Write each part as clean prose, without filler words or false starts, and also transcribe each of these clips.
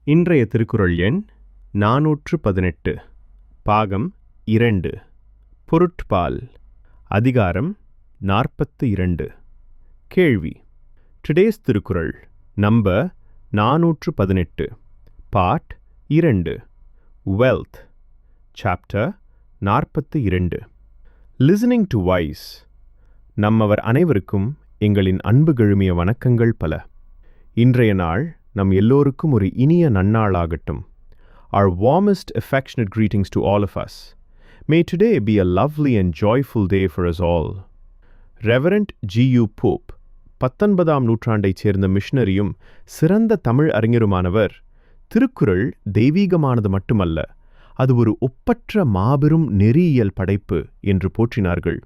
இன்றைய திருக்குறள் எண் 418. பாகம் 2. பொருட்பால். அதிகாரம் 42. கேள்வி. Today's Thirukkural number 418. Part 2. Wealth. Chapter 42. Listening to voice. நம்மவர் அனைவருக்கும் எங்களின் அன்பு கழுமிய வணக்கங்கள் பல. இன்றைய நாள் நம் எல்லோருக்கும் ஒரு இனிய நன்னாளாகட்டும். Our warmest affectionate greetings to all of us. May today be a lovely and joyful day for us all. Reverend G.U. Pope, 19ஆம் நூற்றாண்டைச் சேர்ந்த மிஷனரியும் சிறந்த தமிழ் அறிஞருமானவர், திருக்குறள் தெய்வீகமானது மட்டுமல்ல, அது ஒரு ஒப்பற்ற மாபெரும் நெறியியல் படைப்பு என்று போற்றினார்கள்.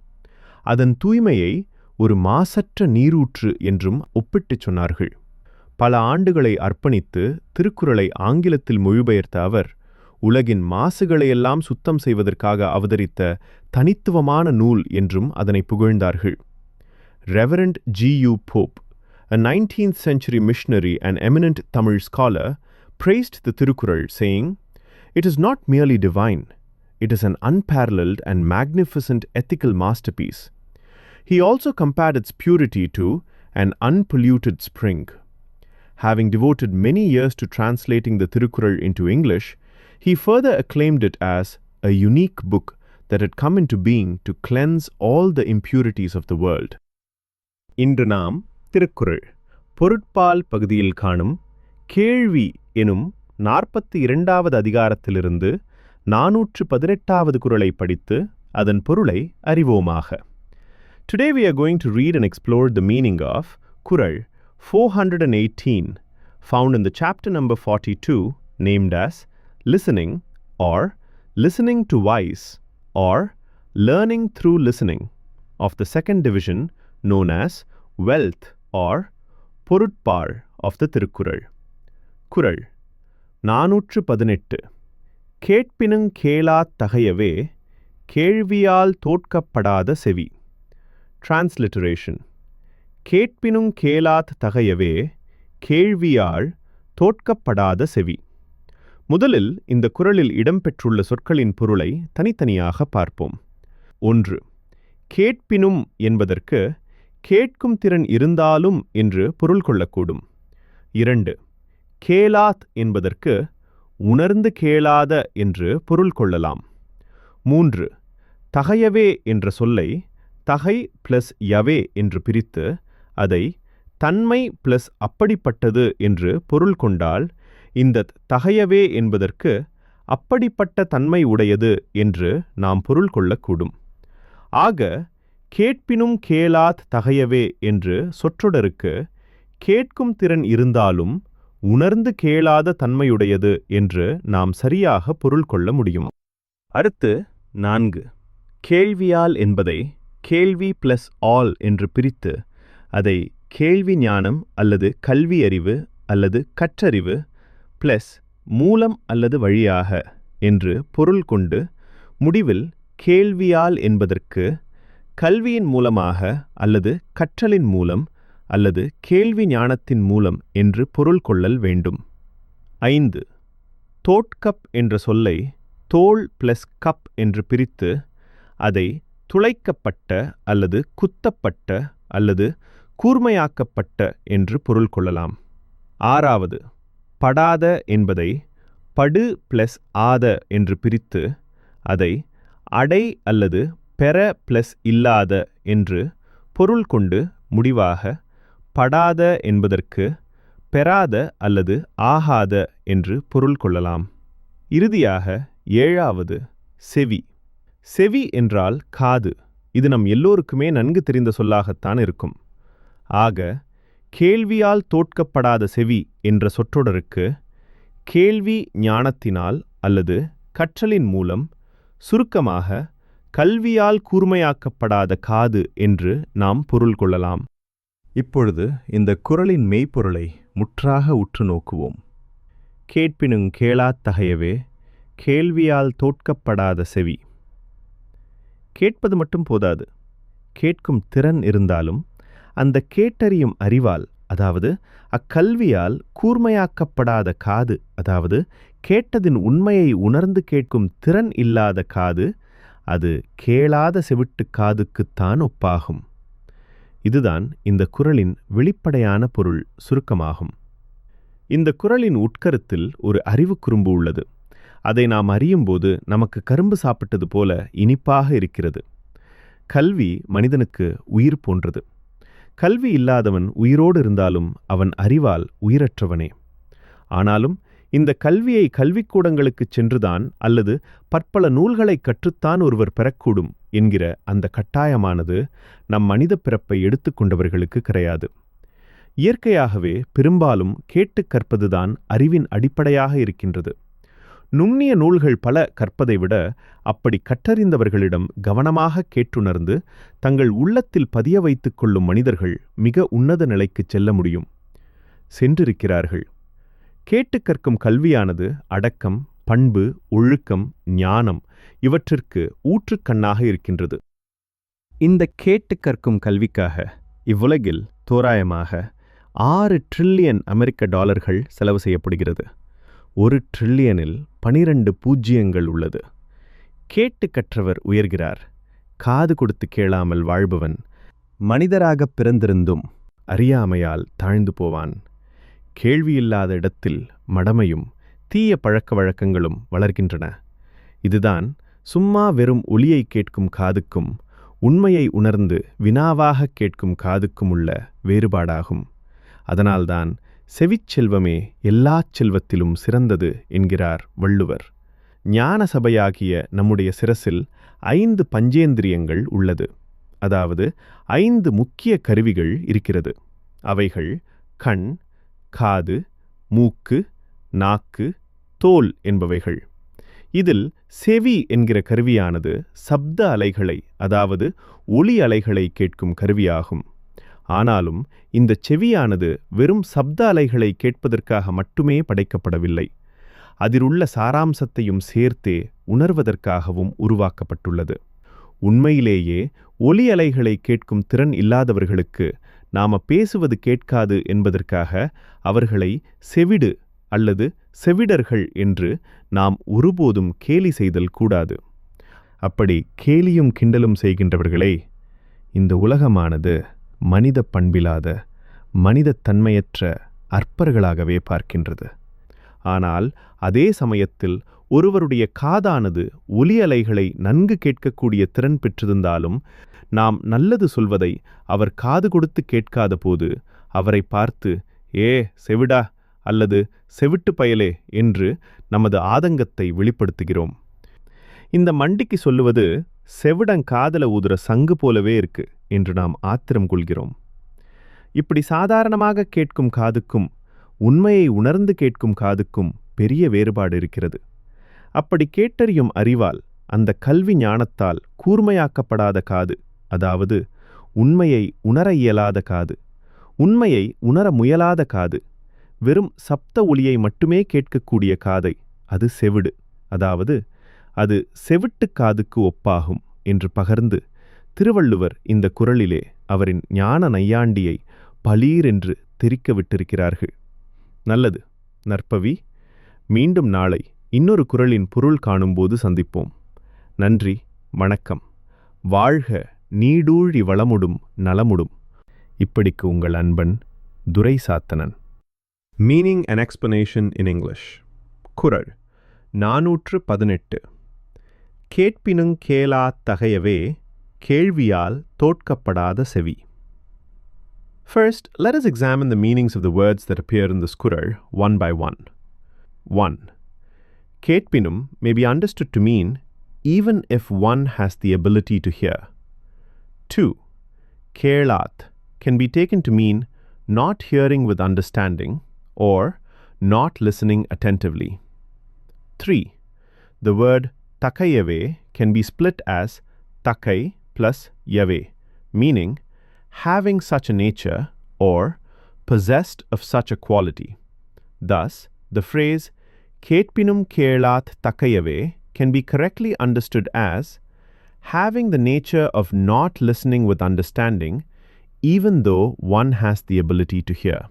அதன் தூய்மையை ஒரு மாசற்ற நீரூற்று என்றும் ஒப்பிட்டுச் சொன்னார்கள். பல ஆண்டுகளை அர்ப்பணித்து திருக்குறளை ஆங்கிலத்தில் மொழிபெயர்த்த அவர், உலகின் மாசுகளையெல்லாம் சுத்தம் செய்வதற்காக அவதரித்த தனித்துவமான நூல் என்றும் அதனை புகழ்ந்தார்கள். Reverend G.U. Pope, a 19th century missionary and eminent Tamil scholar, praised the Thirukkural, saying, "It is not merely divine, it is an unparalleled and magnificent ethical masterpiece." He also compared its purity to an unpolluted spring. Having devoted many years to translating the Thirukkural into English, he further acclaimed it as a unique book that had come into being to cleanse all the impurities of the world. இன்று நாம் திருக்குறள் பொருட்பால் பகுதியில் காணும் கேள்வி எனும் 42வது அதிகாரத்திலிருந்து 418வது குறளை படித்து அதன் பொருளை அறிவோமாக. Today we are going to read and explore the meaning of Kural 418, found in the chapter number 42, named as Listening or Listening to Wise or Learning Through Listening, of the second division known as Wealth or Porutpal of the Thirukkural. குறள் 418. கேட்பினுங் கேளாத் தகையவே கேள்வியால் தோற்கப்படாத செவி. Transileration. கேட்பினுங் கேளாத் தகையவே கேள்வியால் தோற்கப்படாத செவி. முதலில் இந்த குறளில் இடம்பெற்றுள்ள சொற்களின் பொருளை தனித்தனியாக பார்ப்போம். 1. கேட்பினும் என்பதற்கு கேட்கும் திறன் இருந்தாலும் என்று பொருள் கொள்ளக்கூடும். 2. கேளாத் என்பதற்கு உணர்ந்து கேளாத என்று பொருள் கொள்ளலாம். 3. தகையவே என்ற சொல்லை தகை பிளஸ் யவே என்று பிரித்து அதை தன்மை பிளஸ் அப்படிப்பட்டது என்று பொருள் கொண்டால், இந்த தகையவே என்பதற்கு அப்படிப்பட்ட தன்மை உடையது என்று நாம் பொருள் கொள்ளக்கூடும். ஆக கேட்பினும் கேளாத் தகையவே என்று சொற்றொடருக்கு கேட்கும் திறன் இருந்தாலும் உணர்ந்து கேளாத தன்மையுடையது என்று நாம் சரியாக பொருள் கொள்ள முடியும். அடுத்து 4. கேள்வியால் என்பதை கேள்வி பிளஸ் ஆல் என்று பிரித்து அதை கேள்வி ஞானம் அல்லது கல்வி அறிவு அல்லது கற்றறிவு பிளஸ் மூலம் அல்லது வழியாக என்று பொருள் கொண்டு முடிவில் கேள்வியால் என்பதற்கு கல்வியின் மூலமாக அல்லது கற்றலின் மூலம் அல்லது கேள்வி ஞானத்தின் மூலம் என்று பொருள் கொள்ளல் வேண்டும். 5. தோட்கப் என்ற சொல்லை தோள் பிளஸ் கப் என்று பிரித்து அதை துளைக்கப்பட்ட அல்லது குத்தப்பட்ட அல்லது கூர்மையாக்கப்பட்ட என்று பொருள் கொள்ளலாம். 6. படாத என்பதை படு பிளஸ் ஆத என்று பிரித்து அதை அடை அல்லது பெற பிளஸ் இல்லாத என்று பொருள் கொண்டு முடிவாக படாத என்பதற்கு பெறாத அல்லது ஆகாத என்று பொருள் கொள்ளலாம். இறுதியாக 7. செவி. செவி என்றால் காது. இது நம் எல்லோருக்குமே நன்கு தெரிந்த சொல்லாகத்தான் இருக்கும். ஆக கேள்வியால் தோற்கப்படாத செவி என்ற சொற்றொடருக்கு கேள்வி ஞானத்தினால் அல்லது கற்றலின் மூலம், சுருக்கமாக கல்வியால் கூர்மையாக்கப்படாத காது என்று நாம் பொருள் கொள்ளலாம். இப்பொழுது இந்த குறளின் மெய்ப்பொருளை முற்றாக உற்று நோக்குவோம். கேட்பினுங் கேளாத் தகையவே கேள்வியால் தோற்கப்படாத செவி. கேட்பது மட்டும் போதாது. கேட்கும் திறன் இருந்தாலும் அந்த கேட்டறியும் அறிவால் அதாவது அக்கல்வியால் கூர்மையாக்கப்படாத காது, அதாவது கேட்டதின் உண்மையை உணர்ந்து கேட்கும் திறன் இல்லாத காது, அது கேளாத செவிட்டு காதுக்குத்தான் ஒப்பாகும். இதுதான் இந்த குறளின் வெளிப்படையான பொருள் சுருக்கமாகும். இந்த குறளின் உட்கருத்தில் ஒரு அறிவு குறும்பு உள்ளது. அதை நாம் அறியும்போது நமக்கு கரும்பு சாப்பிட்டது போல இனிப்பாக இருக்கிறது. கல்வி மனிதனுக்கு உயிர் போன்றது. கல்வி இல்லாதவன் உயிரோடு இருந்தாலும் அவன் அறிவால் உயிரற்றவனே. ஆனாலும் இந்த கல்வியை கல்விக்கூடங்களுக்குச் சென்றுதான் அல்லது பற்பல நூல்களை கற்றுத்தான் ஒருவர் பெறக்கூடும் என்கிற அந்த கட்டாயமானது நம் மனித பிறப்பை எடுத்துக்கொண்டவர்களுக்கு கிடையாது. இயற்கையாகவே பெரும்பாலும் கேட்டுக் கற்பதுதான் அறிவின் அடிப்படையாக இருக்கின்றது. நுண்ணிய நூல்கள் பல கற்பதை விட அப்படி கற்றறிந்தவர்களிடம் கவனமாக கேட்டுணர்ந்து தங்கள் உள்ளத்தில் பதிய வைத்துக் கொள்ளும் மனிதர்கள் மிக உன்னத நிலைக்குச் செல்ல முடியும். சென்றிருக்கிறார்கள். கேட்டுக் கற்கும் கல்வியானது அடக்கம், பண்பு, ஒழுக்கம், ஞானம் இவற்றிற்கு ஊற்றுக்கண்ணாக இருக்கின்றது. இந்த கேட்டுக் கற்கும் கல்விக்காக இவ்வுலகில் தோராயமாக 6 டிரில்லியன் அமெரிக்க டாலர்கள் செலவு செய்யப்படுகிறது. 1 டிரில்லியனில் 12 பூஜ்ஜியங்கள் உள்ளது. கேட்டு கற்றவர் உயர்கிறார். காது கொடுத்து கேளாமல் வாழ்பவன் மனிதராகப் பிறந்திருந்தும் அறியாமையால் தாழ்ந்து போவான். கேள்வியில்லாத இடத்தில் மடமையும் தீய பழக்க வழக்கங்களும் வளர்கின்றன. இதுதான் சும்மா வெறும் ஒலியை கேட்கும் காதுக்கும் உண்மையை உணர்ந்து வினாவாக கேட்கும் காதுக்கும் உள்ள வேறுபாடாகும். அதனால்தான் செவிச்செல்வமே எல்லாச் செல்வத்திலும் சிறந்தது என்கிறார் வள்ளுவர். ஞான சபையாகிய நம்முடைய சிரசில் 5 பஞ்சேந்திரியங்கள் உள்ளது. அதாவது 5 முக்கிய கருவிகள் இருக்கிறது. அவைகள் கண், காது, மூக்கு, நாக்கு, தோல் என்பவைகள். இதில் செவி என்கிற கருவியானது சப்த அலைகளை, அதாவது ஒலி அலைகளை கேட்கும் கருவியாகும். ஆனாலும் இந்த செவியானது வெறும் சப்த அலைகளை கேட்பதற்காக மட்டுமே படைக்கப்படவில்லை. அதிலுள்ள சாராம்சத்தையும் சேர்த்தே உணர்வதற்காகவும் உருவாக்கப்பட்டுள்ளது. உண்மையிலேயே ஒலி அலைகளை கேட்கும் திறன் இல்லாதவர்களுக்கு நாம பேசுவது கேட்காது என்பதற்காக அவர்களை செவிடு அல்லது செவிடர்கள் என்று நாம் ஒருபோதும் கேலி செய்தல் கூடாது. அப்படி கேலியும் கிண்டலும் செய்கின்றவர்களே, இந்த உலகமானது மனித பண்பிலாத, மனிதத் தன்மையற்ற அற்பர்களாகவே பார்க்கின்றது. ஆனால் அதே சமயத்தில் ஒருவருடைய காதானது ஒலி அலைகளை நன்கு கேட்கக்கூடிய திறன் பெற்றிருந்தாலும் நாம் நல்லது சொல்வதை அவர் காது கொடுத்து கேட்காத போது அவரை பார்த்து ஏ செவிடா அல்லது செவிட்டு பயலே என்று நமது ஆதங்கத்தை வெளிப்படுத்துகிறோம். இந்த மண்டிக்கு சொல்லுவது செவிடங்காதல ஊதுற சங்கு போலவே இருக்கு என்று நாம் ஆத்திரம் கொள்கிறோம். இப்படி சாதாரணமாக கேட்கும் காதுக்கும் உண்மையை உணர்ந்து கேட்கும் காதுக்கும் பெரிய வேறுபாடு இருக்கிறது. அப்படி கேட்டறியும் அறிவால், அந்த கல்வி ஞானத்தால் கூர்மையாக்கப்படாத காது, அதாவது உண்மையை உணர இயலாத காது, உண்மையை உணர முயலாத காது, வெறும் சப்த ஒலியை மட்டுமே கேட்கக்கூடிய காதை, அது செவிடு, அதாவது அது செவிட்டுக் காதுக்கு ஒப்பாகும் என்று பகர்ந்து திருவள்ளுவர் இந்த குறளிலே அவரின் ஞான நையாண்டியை பளீரென்று தெரிக்க விட்டிருக்கிறார்கள். நல்லது நற்பவி. மீண்டும் நாளை இன்னொரு குறளின் பொருள் காணும்போது சந்திப்போம். நன்றி, வணக்கம். வாழ்க நீடூழி வளமுடும் நலமுடும். இப்படிக்கு உங்கள் அன்பன் துரை சாத்தனன். Meaning and explanation in English. குறள் 418. கேட்பினுங் கேளாத் தகையவே கேள்வியால் தோற்கப்படாத செவி. First, let us examine the meanings of the words that appear in this Kural one by one. 1. Ketpinum may be understood to mean even if one has the ability to hear. 2. Kelat can be taken to mean not hearing with understanding or not listening attentively. 3. The word takayave can be split as takai plus yave, meaning having such a nature or possessed of such a quality. Thus, the phrase Ketpinum kelat takayave can be correctly understood as having the nature of not listening with understanding, even though one has the ability to hear.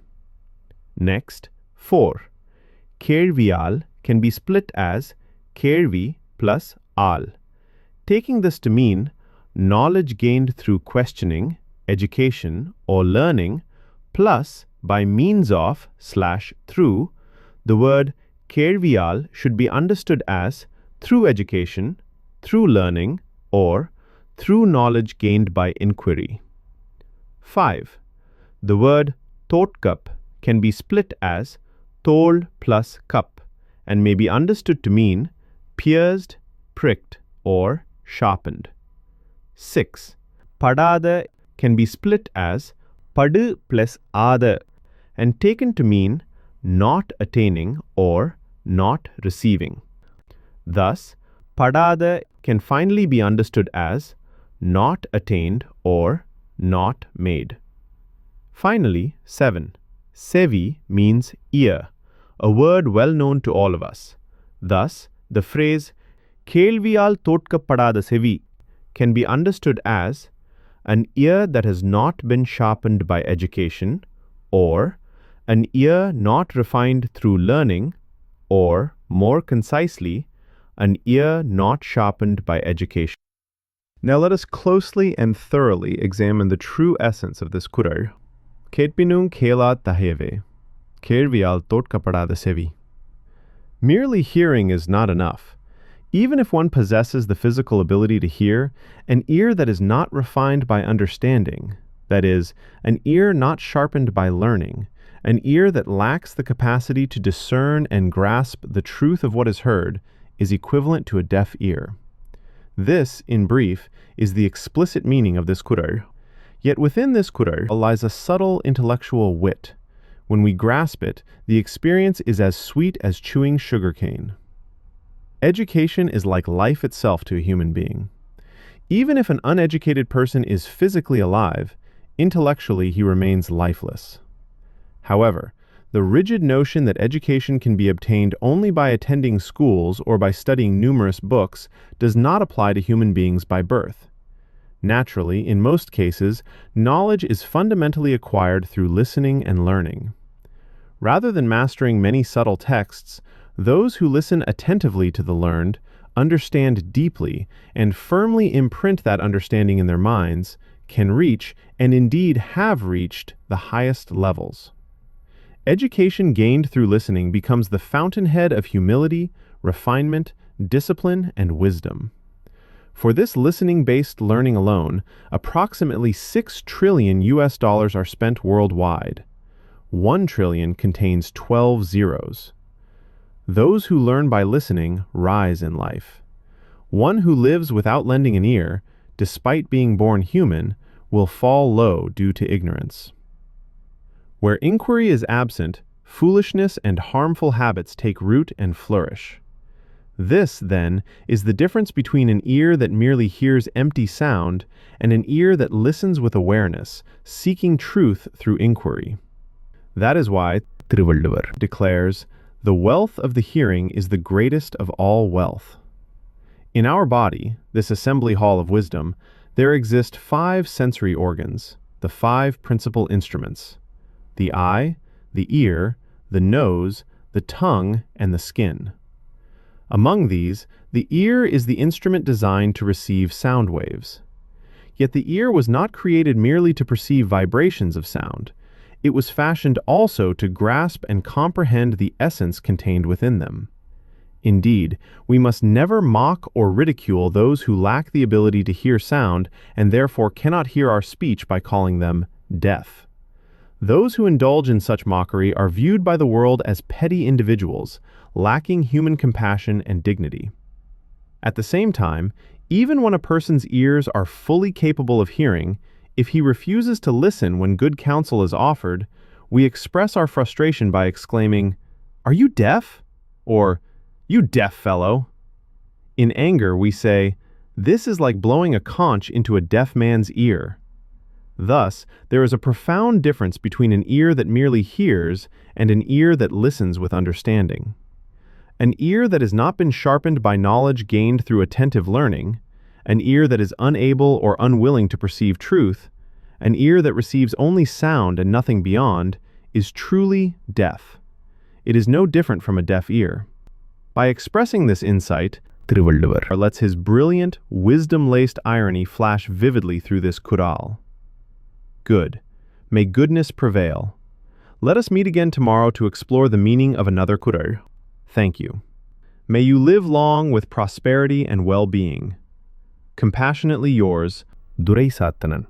Next, 4. Kelviyal can be split as kelvi plus al, taking this to mean knowledge gained through questioning, education, or learning, plus by means of / through. The word kelviyal should be understood as through education, through learning, or through knowledge gained by inquiry. 5. The word thotkap can be split as tol plus cup and may be understood to mean pierced, pricked, or sharpened. 6. Padada can be split as padu plus ada and taken to mean not attaining or not receiving. Thus, padada can finally be understood as not attained or not made. Finally, 7. Sevi means ear, a word well known to all of us. Thus, the phrase kelviyal thotkappadada sevi can be understood as an ear that has not been sharpened by education, or an ear not refined through learning, or, more concisely, an ear not sharpened by education. Now let us closely and thoroughly examine the true essence of this Kural. Ketpinung kelat taheve, kelviyal thotkappadada sevi. Merely hearing is not enough. Even if one possesses the physical ability to hear, an ear that is not refined by understanding, that is, an ear not sharpened by learning, an ear that lacks the capacity to discern and grasp the truth of what is heard, is equivalent to a deaf ear. This, in brief, is the explicit meaning of this Kural. Yet within this Kural lies a subtle intellectual wit. When we grasp it, the experience is as sweet as chewing sugarcane. Education is like life itself to a human being. Even if an uneducated person is physically alive, intellectually he remains lifeless. However, the rigid notion that education can be obtained only by attending schools or by studying numerous books does not apply to human beings by birth. Naturally, in most cases, knowledge is fundamentally acquired through listening and learning. Rather than mastering many subtle texts, those who listen attentively to the learned understand deeply and firmly imprint that understanding in their minds, can reach, and indeed have reached, the highest levels. Education gained through listening becomes the fountainhead of humility, refinement, discipline, and wisdom. For this listening-based learning alone, approximately $6 trillion are spent worldwide. 1 trillion contains 12 zeros. Those who learn by listening rise in life. One who lives without lending an ear, despite being born human, will fall low due to ignorance. Where inquiry is absent, foolishness and harmful habits take root and flourish. This, then, is the difference between an ear that merely hears empty sound and an ear that listens with awareness, seeking truth through inquiry. That is why Thirukkural declares, "The wealth of the hearing is the greatest of all wealth." In our body, this assembly hall of wisdom, there exist 5 sensory organs, the 5 principal instruments: the eye, the ear, the nose, the tongue, and the skin. Among these, the ear is the instrument designed to receive sound waves. Yet the ear was not created merely to perceive vibrations of sound. It was fashioned also to grasp and comprehend the essence contained within them. Indeed, we must never mock or ridicule those who lack the ability to hear sound and therefore cannot hear our speech by calling them deaf. Those who indulge in such mockery are viewed by the world as petty individuals, lacking human compassion and dignity. At the same time, even when a person's ears are fully capable of hearing, if he refuses to listen when good counsel is offered, we express our frustration by exclaiming, "Are you deaf?" or "You deaf fellow." In anger, we say, "This is like blowing a conch into a deaf man's ear." Thus, there is a profound difference between an ear that merely hears and an ear that listens with understanding. An ear that has not been sharpened by knowledge gained through attentive learning, an ear that is unable or unwilling to perceive truth, an ear that receives only sound and nothing beyond, is truly deaf. It is no different from a deaf ear. By expressing this insight, Thiruvallur lets his brilliant, wisdom-laced irony flash vividly through this Kural. Good. May goodness prevail. Let us meet again tomorrow to explore the meaning of another Kural. Thank you. May you live long with prosperity and well-being. Compassionately yours, Durai Satanan.